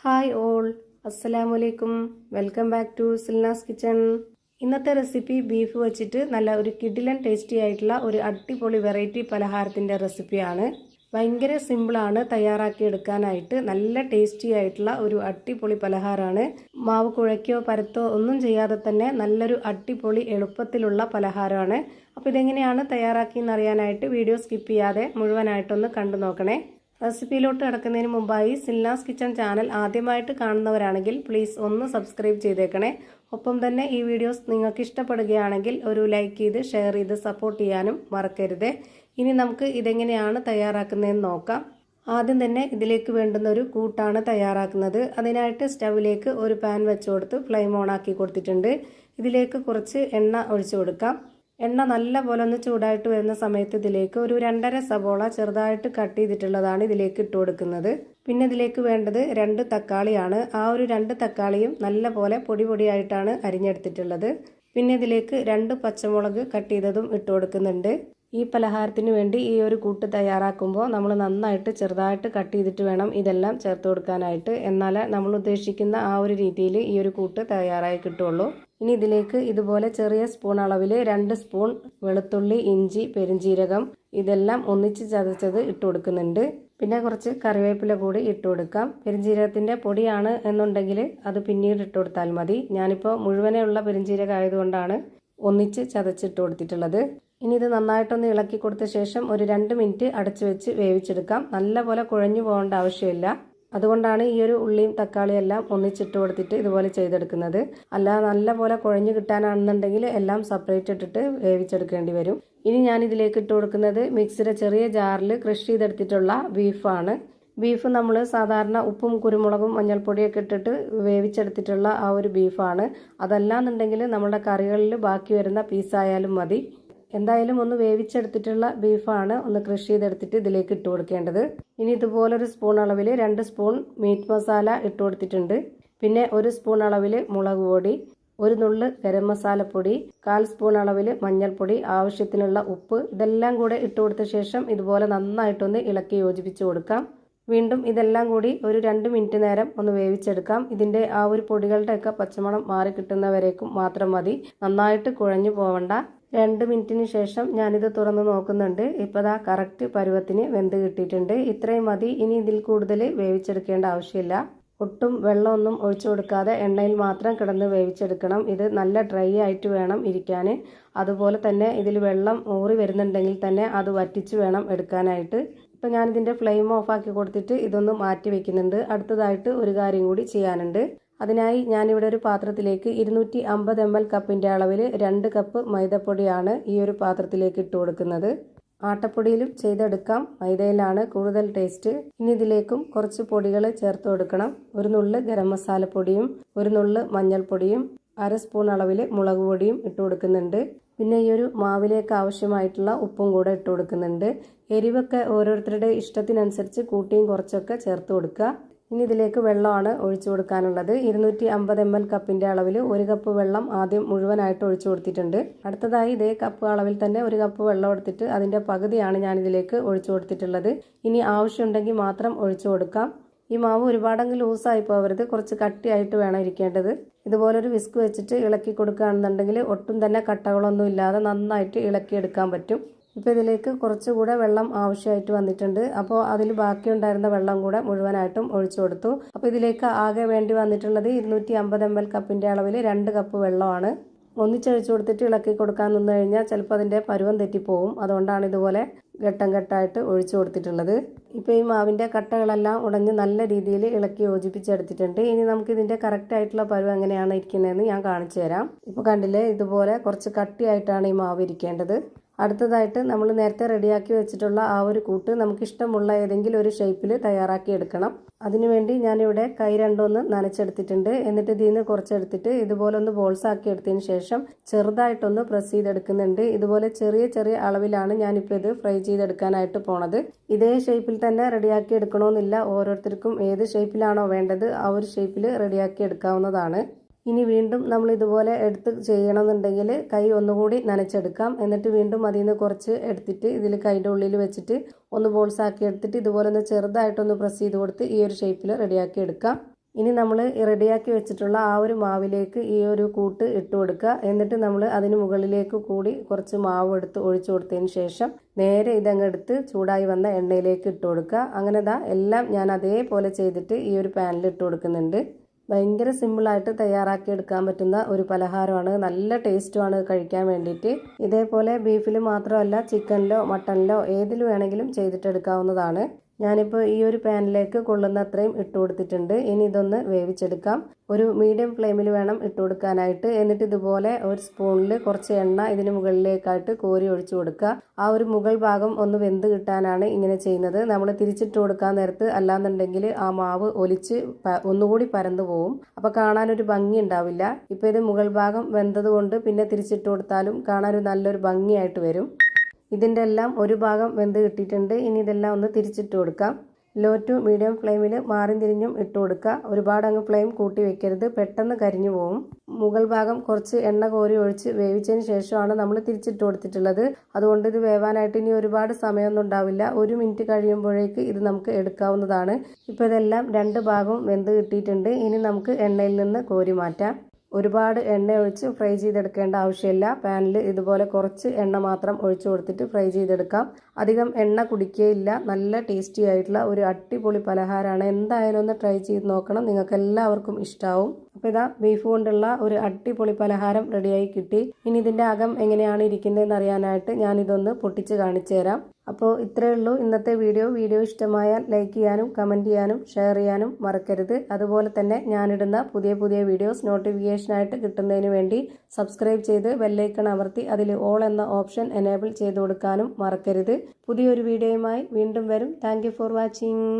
Hi all, അസ്സലാമലൈക്കും. Welcome back to Silna's kitchen. ഇന്നത്തെ recipe beef വെച്ചിട്ട് നല്ല ഒരു കിടിലൻ ടേസ്റ്റി ആയിട്ടുള്ള ഒരു അടിപൊളി വെറൈറ്റി പലഹാരത്തിൻ്റെ റെസിപ്പിയാണ്. ഭയങ്കര സിമ്പിളാണ് തയ്യാറാക്കി എടുക്കാനായിട്ട്. നല്ല ടേസ്റ്റി ആയിട്ടുള്ള ഒരു അടിപൊളി പലഹാരമാണ്. മാവ് കുഴയ്ക്കോ പരത്തോ ഒന്നും ചെയ്യാതെ തന്നെ നല്ലൊരു അടിപൊളി എളുപ്പത്തിലുള്ള പലഹാരമാണ്. അപ്പോൾ ഇതെങ്ങനെയാണ് തയ്യാറാക്കിയെന്ന് അറിയാനായിട്ട് വീഡിയോ സ്കിപ്പ് ചെയ്യാതെ മുഴുവനായിട്ടൊന്ന് കണ്ടു നോക്കണേ. റെസിപ്പിയിലോട്ട് കിടക്കുന്നതിന് മുമ്പായി സിൽനാസ് കിച്ചൺ ചാനൽ ആദ്യമായിട്ട് കാണുന്നവരാണെങ്കിൽ പ്ലീസ് ഒന്ന് സബ്സ്ക്രൈബ് ചെയ്തേക്കണേ. ഒപ്പം തന്നെ ഈ വീഡിയോസ് നിങ്ങൾക്ക് ഇഷ്ടപ്പെടുകയാണെങ്കിൽ ഒരു ലൈക്ക് ചെയ്ത് ഷെയർ ചെയ്ത് സപ്പോർട്ട് ചെയ്യാനും മറക്കരുത്. ഇനി നമുക്ക് ഇതെങ്ങനെയാണ് തയ്യാറാക്കുന്നതെന്ന് നോക്കാം. ആദ്യം തന്നെ ഇതിലേക്ക് വേണ്ടുന്ന ഒരു കൂട്ടാണ് തയ്യാറാക്കുന്നത്. അതിനായിട്ട് സ്റ്റൗവിലേക്ക് ഒരു പാൻ വെച്ച് കൊടുത്ത് ഫ്ലെയിം ഓൺ ആക്കി കൊടുത്തിട്ടുണ്ട്. ഇതിലേക്ക് കുറച്ച് എണ്ണ ഒഴിച്ചു കൊടുക്കാം. എണ്ണ നല്ല പോലെ ഒന്ന് ചൂടായിട്ട് വരുന്ന സമയത്ത് ഇതിലേക്ക് ഒരു 2.5 സവോള ചെറുതായിട്ട് കട്ട് ചെയ്തിട്ടുള്ളതാണ് ഇതിലേക്ക് ഇട്ട് കൊടുക്കുന്നത്. പിന്നെ ഇതിലേക്ക് വേണ്ടത് 2 തക്കാളിയാണ്. ആ ഒരു 2 തക്കാളിയും നല്ല പോലെ പൊടി പൊടിയായിട്ടാണ് അരിഞ്ഞെടുത്തിട്ടുള്ളത്. പിന്നെ ഇതിലേക്ക് 2 പച്ചമുളക് കട്ട് ചെയ്തതും ഇട്ട് കൊടുക്കുന്നുണ്ട്. ഈ പലഹാരത്തിന് വേണ്ടി ഈ ഒരു കൂട്ട് തയ്യാറാക്കുമ്പോൾ നമ്മൾ നന്നായിട്ട് ചെറുതായിട്ട് കട്ട് ചെയ്തിട്ട് വേണം ഇതെല്ലാം ചേർത്ത് കൊടുക്കാനായിട്ട്. എന്നാലേ നമ്മൾ ഉദ്ദേശിക്കുന്ന ആ ഒരു രീതിയിൽ ഈ ഒരു കൂട്ട് തയ്യാറായി കിട്ടുള്ളൂ. ഇനി ഇതിലേക്ക് ഇതുപോലെ ചെറിയ സ്പൂൺ അളവിൽ 2 സ്പൂൺ വെളുത്തുള്ളി, ഇഞ്ചി, പെരുംജീരകം ഇതെല്ലാം ഒന്നിച്ച് ചതച്ചത് ഇട്ട് കൊടുക്കുന്നുണ്ട്. പിന്നെ കുറച്ച് കറിവേപ്പില കൂടി ഇട്ട് കൊടുക്കാം. പെരുംജീരകത്തിൻ്റെ പൊടിയാണ് എന്നുണ്ടെങ്കിൽ അത് പിന്നീട് ഇട്ട് കൊടുത്താൽ മതി. ഞാനിപ്പോൾ മുഴുവനേ ഉള്ള പെരുംജീരകം ആയതുകൊണ്ടാണ് ഒന്നിച്ച് ചതച്ചിട്ട് കൊടുത്തിട്ടുള്ളത്. ഇനി ഇത് നന്നായിട്ടൊന്ന് ഇളക്കി കൊടുത്ത ശേഷം ഒരു 2 മിനിറ്റ് അടച്ചു വെച്ച് വേവിച്ചെടുക്കാം. നല്ല പോലെ കുഴഞ്ഞു പോകേണ്ട ആവശ്യമില്ല. അതുകൊണ്ടാണ് ഈ ഒരു ഉള്ളിയും തക്കാളിയും എല്ലാം ഒന്നിച്ചിട്ട് കൊടുത്തിട്ട് ഇതുപോലെ ചെയ്തെടുക്കുന്നത്. അല്ലാതെ നല്ല പോലെ കുഴഞ്ഞു കിട്ടാനാണെന്നുണ്ടെങ്കിൽ എല്ലാം സെപ്പറേറ്റ് ഇട്ടിട്ട് വേവിച്ചെടുക്കേണ്ടി വരും. ഇനി ഞാൻ ഇതിലേക്ക് ഇട്ട് കൊടുക്കുന്നത് മിക്സിയുടെ ചെറിയ ജാറിൽ ക്രഷ് ചെയ്തെടുത്തിട്ടുള്ള ബീഫാണ്. ബീഫ് നമ്മൾ സാധാരണ ഉപ്പും കുരുമുളകും മഞ്ഞൾപ്പൊടിയൊക്കെ ഇട്ടിട്ട് വേവിച്ചെടുത്തിട്ടുള്ള ആ ഒരു ബീഫാണ്. അതല്ലാന്നുണ്ടെങ്കിൽ നമ്മുടെ കറികളിൽ ബാക്കി വരുന്ന പീസായാലും മതി. എന്തായാലും ഒന്ന് വേവിച്ചെടുത്തിട്ടുള്ള ബീഫാണ് ഒന്ന് ക്രഷ് ചെയ്തെടുത്തിട്ട് ഇതിലേക്ക് ഇട്ട് കൊടുക്കേണ്ടത്. ഇനി ഇതുപോലൊരു സ്പൂൺ അളവിൽ 2 സ്പൂൺ മീറ്റ് മസാല ഇട്ട് കൊടുത്തിട്ടുണ്ട്. പിന്നെ 1 സ്പൂൺ അളവിൽ മുളക് പൊടി, 1 നുള്ള് ഗരം മസാലപ്പൊടി, 1/4 സ്പൂൺ അളവിൽ മഞ്ഞൾപ്പൊടി, ആവശ്യത്തിനുള്ള ഉപ്പ് ഇതെല്ലാം കൂടെ ഇട്ട് കൊടുത്ത ശേഷം ഇതുപോലെ നന്നായിട്ടൊന്ന് ഇളക്കി യോജിപ്പിച്ച് കൊടുക്കാം. വീണ്ടും ഇതെല്ലാം കൂടി ഒരു 2 മിനിറ്റ് നേരം ഒന്ന് വേവിച്ചെടുക്കാം. ഇതിൻ്റെ ആ ഒരു പൊടികളുടെയൊക്കെ പച്ചമണം മാറി കിട്ടുന്നവരേക്കും മാത്രം മതി. നന്നായിട്ട് കുഴഞ്ഞു പോവണ്ട. 2 മിനിറ്റിന് ശേഷം ഞാനിത് തുറന്ന് നോക്കുന്നുണ്ട്. ഇപ്പോൾ ദാ കറക്റ്റ് പരുവത്തിന് വെന്ത് കിട്ടിയിട്ടുണ്ട്. ഇത്രയും മതി. ഇനി ഇതിൽ കൂടുതൽ വേവിച്ചെടുക്കേണ്ട ആവശ്യമില്ല. ഒട്ടും വെള്ളമൊന്നും ഒഴിച്ചു കൊടുക്കാതെ എണ്ണയിൽ മാത്രം കിടന്ന് വേവിച്ചെടുക്കണം. ഇത് നല്ല ഡ്രൈ ആയിട്ട് വേണം ഇരിക്കാൻ. അതുപോലെ തന്നെ ഇതിൽ വെള്ളം ഊറി വരുന്നുണ്ടെങ്കിൽ തന്നെ അത് വറ്റിച്ച് വേണം എടുക്കാനായിട്ട്. ഇപ്പം ഞാനിതിൻ്റെ ഫ്ലെയിം ഓഫാക്കി കൊടുത്തിട്ട് ഇതൊന്ന് മാറ്റി വെക്കുന്നുണ്ട്. അടുത്തതായിട്ട് ഒരു കാര്യം കൂടി ചെയ്യാനുണ്ട്. അതിനായി ഞാനിവിടെ ഒരു പാത്രത്തിലേക്ക് 250 ml കപ്പിൻ്റെ അളവിൽ 2 കപ്പ് മൈദപ്പൊടിയാണ് ഈ ഒരു പാത്രത്തിലേക്ക് ഇട്ട് കൊടുക്കുന്നത്. ആട്ടപ്പൊടിയിലും ചെയ്തെടുക്കാം, മൈദയിലാണ് കൂടുതൽ ടേസ്റ്റ്. ഇനി ഇതിലേക്കും കുറച്ച് പൊടികൾ ചേർത്ത് കൊടുക്കണം. 1 നുള്ള് ഗരം മസാലപ്പൊടിയും 1 നുള്ള് മഞ്ഞൾപ്പൊടിയും 1/2 സ്പൂൺ അളവിൽ മുളക് പൊടിയും ഇട്ട് കൊടുക്കുന്നുണ്ട്. പിന്നെ ഈ ഒരു മാവിലേക്ക് ആവശ്യമായിട്ടുള്ള ഉപ്പും കൂടെ ഇട്ട് കൊടുക്കുന്നുണ്ട്. എരിവൊക്കെ ഓരോരുത്തരുടെ ഇഷ്ടത്തിനനുസരിച്ച് കൂട്ടിയും കുറച്ചൊക്കെ ചേർത്ത് കൊടുക്കുക. ഇനി ഇതിലേക്ക് വെള്ളമാണ് ഒഴിച്ചു കൊടുക്കാനുള്ളത്. 250 ml കപ്പിൻ്റെ അളവിൽ 1 കപ്പ് വെള്ളം ആദ്യം മുഴുവനായിട്ട് ഒഴിച്ചു കൊടുത്തിട്ടുണ്ട്. അടുത്തതായി ഇതേ കപ്പ് അളവിൽ തന്നെ 1 കപ്പ് വെള്ളം എടുത്തിട്ട് അതിൻ്റെ പകുതിയാണ് ഞാനിതിലേക്ക് ഒഴിച്ചു കൊടുത്തിട്ടുള്ളത്. ഇനി ആവശ്യമുണ്ടെങ്കിൽ മാത്രം ഒഴിച്ചു കൊടുക്കാം. ഈ മാവ് ഒരുപാടങ്ങ് ലൂസായി പോകരുത്, കുറച്ച് കട്ടിയായിട്ട് വേണം ഇരിക്കേണ്ടത്. ഇതുപോലൊരു വിസ്ക് വെച്ചിട്ട് ഇളക്കി കൊടുക്കുകയാണെന്നുണ്ടെങ്കിൽ ഒട്ടും തന്നെ കട്ടകളൊന്നും ഇല്ലാതെ നന്നായിട്ട് ഇളക്കിയെടുക്കാൻ പറ്റും. ഇപ്പോൾ ഇതിലേക്ക് കുറച്ചുകൂടെ വെള്ളം ആവശ്യമായിട്ട് വന്നിട്ടുണ്ട്. അപ്പോൾ അതിൽ ബാക്കിയുണ്ടായിരുന്ന വെള്ളം കൂടെ മുഴുവനായിട്ടും ഒഴിച്ചു കൊടുത്തു. അപ്പോൾ ഇതിലേക്ക് ആകെ വേണ്ടി വന്നിട്ടുള്ളത് 250 ml കപ്പിൻ്റെ അളവിൽ 2 കപ്പ് വെള്ളമാണ്. ഒന്നിച്ചൊഴിച്ചു കൊടുത്തിട്ട് ഇളക്കി കൊടുക്കാൻ നിന്ന് കഴിഞ്ഞാൽ ചിലപ്പോൾ അതിൻ്റെ പരുവം തെറ്റിപ്പോവും. അതുകൊണ്ടാണ് ഇതുപോലെ ഘട്ടം ഘട്ടമായിട്ട് ഒഴിച്ചു കൊടുത്തിട്ടുള്ളത്. ഇപ്പോൾ ഈ മാവിൻ്റെ കട്ടകളെല്ലാം ഉടഞ്ഞ് നല്ല രീതിയിൽ ഇളക്കി യോജിപ്പിച്ചെടുത്തിട്ടുണ്ട്. ഇനി നമുക്ക് ഇതിൻ്റെ കറക്റ്റായിട്ടുള്ള പരുവം എങ്ങനെയാണ് ഇരിക്കുന്നതെന്ന് ഞാൻ കാണിച്ചു തരാം. ഇപ്പോൾ കണ്ടില്ലേ, ഇതുപോലെ കുറച്ച് കട്ടിയായിട്ടാണ് ഈ മാവ് ഇരിക്കേണ്ടത്. അടുത്തതായിട്ട് നമ്മൾ നേരത്തെ റെഡിയാക്കി വെച്ചിട്ടുള്ള ആ ഒരു കൂട്ട് നമുക്കിഷ്ടമുള്ള ഏതെങ്കിലും ഒരു ഷേപ്പിൽ തയ്യാറാക്കി എടുക്കണം. അതിനുവേണ്ടി ഞാനിവിടെ കൈ രണ്ടൊന്ന് നനച്ചെടുത്തിട്ടുണ്ട്. എന്നിട്ട് ഇതിൽ നിന്ന് കുറച്ചെടുത്തിട്ട് ഇതുപോലെ ഒന്ന് ബോൾസ് ആക്കി എടുത്തതിന് ശേഷം ചെറുതായിട്ടൊന്ന് പ്രസ് ചെയ്തെടുക്കുന്നുണ്ട്. ഇതുപോലെ ചെറിയ ചെറിയ അളവിലാണ് ഞാനിപ്പോൾ ഇത് ഫ്രൈ ചെയ്തെടുക്കാനായിട്ട് പോണത്. ഇതേ ഷേപ്പിൽ തന്നെ റെഡിയാക്കി എടുക്കണമെന്നില്ല. ഓരോരുത്തർക്കും ഏത് ഷേപ്പിലാണോ വേണ്ടത് ആ ഒരു ഷേപ്പിൽ റെഡിയാക്കി എടുക്കാവുന്നതാണ്. ഇനി വീണ്ടും നമ്മൾ ഇതുപോലെ എടുത്ത് ചെയ്യണമെന്നുണ്ടെങ്കിൽ കൈ ഒന്നുകൂടി നനച്ചെടുക്കാം. എന്നിട്ട് വീണ്ടും അതിൽ നിന്ന് കുറച്ച് എടുത്തിട്ട് ഇതിൽ കൈൻ്റെ ഉള്ളിൽ വെച്ചിട്ട് ഒന്ന് ബോൾസ് ആക്കി എടുത്തിട്ട് ഇതുപോലെ ഒന്ന് ചെറുതായിട്ടൊന്ന് പ്രസ് ചെയ്ത് കൊടുത്ത് ഈ ഒരു ഷേപ്പിൽ റെഡിയാക്കി എടുക്കാം. ഇനി നമ്മൾ റെഡിയാക്കി വെച്ചിട്ടുള്ള ആ ഒരു മാവിലേക്ക് ഈ ഒരു കൂട്ട് ഇട്ട് കൊടുക്കുക. എന്നിട്ട് നമ്മൾ അതിന് മുകളിലേക്ക് കൂടി കുറച്ച് മാവ് എടുത്ത് ഒഴിച്ചു കൊടുത്തതിന് ശേഷം നേരെ ഇതങ്ങെടുത്ത് ചൂടായി വന്ന എണ്ണയിലേക്ക് ഇട്ട് കൊടുക്കുക. അങ്ങനെ എല്ലാം ഞാൻ അതേപോലെ ചെയ്തിട്ട് ഈ ഒരു പാനിൽ ഇട്ട് കൊടുക്കുന്നുണ്ട്. ഭയങ്കര സിമ്പിളായിട്ട് തയ്യാറാക്കി എടുക്കാൻ പറ്റുന്ന ഒരു പലഹാരമാണ്. നല്ല ടേസ്റ്റുമാണ് കഴിക്കാൻ വേണ്ടിയിട്ട്. ഇതേപോലെ ബീഫിൽ മാത്രമല്ല ചിക്കനിലോ മട്ടനിലോ ഏതിൽ വേണമെങ്കിലും ചെയ്തിട്ടെടുക്കാവുന്നതാണ്. ഞാനിപ്പോൾ ഈ ഒരു പാനിലേക്ക് കൊള്ളുന്ന അത്രയും ഇട്ട് കൊടുത്തിട്ടുണ്ട്. ഇനി ഇതൊന്ന് വേവിച്ചെടുക്കാം. ഒരു മീഡിയം ഫ്ലെയിമിൽ വേണം ഇട്ട് കൊടുക്കാനായിട്ട്. എന്നിട്ട് ഇതുപോലെ ഒരു സ്പൂണിൽ കുറച്ച് എണ്ണ ഇതിന് മുകളിലേക്കായിട്ട് കോരി ഒഴിച്ചു കൊടുക്കുക. ആ ഒരു മുകൾ ഭാഗം ഒന്ന് വെന്ത് കിട്ടാനാണ് ഇങ്ങനെ ചെയ്യുന്നത്. നമ്മൾ തിരിച്ചിട്ട് കൊടുക്കാൻ നേരത്ത് അല്ലാന്നുണ്ടെങ്കിൽ ആ മാവ് ഒലിച്ച് ഒന്നുകൂടി പരന്നു പോകും. അപ്പോൾ കാണാനൊരു ഭംഗി ഉണ്ടാവില്ല. ഇപ്പോൾ ഇത് മുകൾ ഭാഗം വെന്തത് കൊണ്ട് പിന്നെ തിരിച്ചിട്ട് കൊടുത്താലും കാണാനൊരു നല്ലൊരു ഭംഗിയായിട്ട് വരും. ഇതിൻ്റെ എല്ലാം ഒരു ഭാഗം വെന്ത് കിട്ടിയിട്ടുണ്ട്. ഇനി ഇതെല്ലാം ഒന്ന് തിരിച്ചിട്ട് കൊടുക്കാം. ലോ ടു മീഡിയം ഫ്ലെയിമിൽ മാറിയും തിരിഞ്ഞും ഇട്ട് കൊടുക്കുക. ഒരുപാട് അങ്ങ് ഫ്ലെയിം കൂട്ടി വെക്കരുത്, പെട്ടെന്ന് കരിഞ്ഞു പോകും. മുകൾ ഭാഗം കുറച്ച് എണ്ണ കോരി ഒഴിച്ച് വേവിച്ചതിന് ശേഷമാണ് നമ്മൾ തിരിച്ചിട്ട് കൊടുത്തിട്ടുള്ളത്. അതുകൊണ്ട് ഇത് വേവാനായിട്ട് ഇനി ഒരുപാട് സമയമൊന്നും ഉണ്ടാവില്ല. 1 മിനിറ്റ് കഴിയുമ്പോഴേക്ക് ഇത് നമുക്ക് എടുക്കാവുന്നതാണ്. ഇപ്പോൾ ഇതെല്ലാം 2 ഭാഗവും വെന്ത് കിട്ടിയിട്ടുണ്ട്. ഇനി നമുക്ക് എണ്ണയിൽ നിന്ന് കോരി മാറ്റാം. ഒരുപാട് എണ്ണ ഒഴിച്ച് ഫ്രൈ ചെയ്തെടുക്കേണ്ട ആവശ്യമില്ല. പാനിൽ ഇതുപോലെ കുറച്ച് എണ്ണ മാത്രം ഒഴിച്ചു കൊടുത്തിട്ട് ഫ്രൈ ചെയ്തെടുക്കാം. അധികം എണ്ണ കുടിക്കുകയില്ല. നല്ല ടേസ്റ്റി ആയിട്ടുള്ള ഒരു അടിപൊളി പലഹാരമാണ്. എന്തായാലും ഒന്ന് ട്രൈ ചെയ്ത് നോക്കണം, നിങ്ങൾക്ക് എല്ലാവർക്കും ഇഷ്ടാവും. അപ്പോൾ ഇതാ ബീഫ് കൊണ്ടുള്ള ഒരു അടിപൊളി പലഹാരം റെഡിയായി കിട്ടി. ഇനി ഇതിൻ്റെ അകം എങ്ങനെയാണ് ഇരിക്കുന്നതെന്ന് അറിയാനായിട്ട് ഞാനിതൊന്ന് പൊട്ടിച്ച് കാണിച്ചു തരാം. അപ്പോൾ ഇത്രയേ ഉള്ളൂ ഇന്നത്തെ വീഡിയോ ഇഷ്ടമായാൽ ലൈക്ക് ചെയ്യാനും കമൻറ്റ് ചെയ്യാനും ഷെയർ ചെയ്യാനും മറക്കരുത്. അതുപോലെ തന്നെ ഞാനിടുന്ന പുതിയ വീഡിയോസ് നോട്ടിഫിക്കേഷനായിട്ട് കിട്ടുന്നതിന് വേണ്ടി സബ്സ്ക്രൈബ് ചെയ്ത് ബെല്ലൈക്കൺ അമർത്തി അതിൽ ഓൾ എന്ന ഓപ്ഷൻ എനേബിൾ ചെയ്ത് കൊടുക്കാനും മറക്കരുത്. പുതിയൊരു വീഡിയോയുമായി വീണ്ടും വരും. Thank you for watching.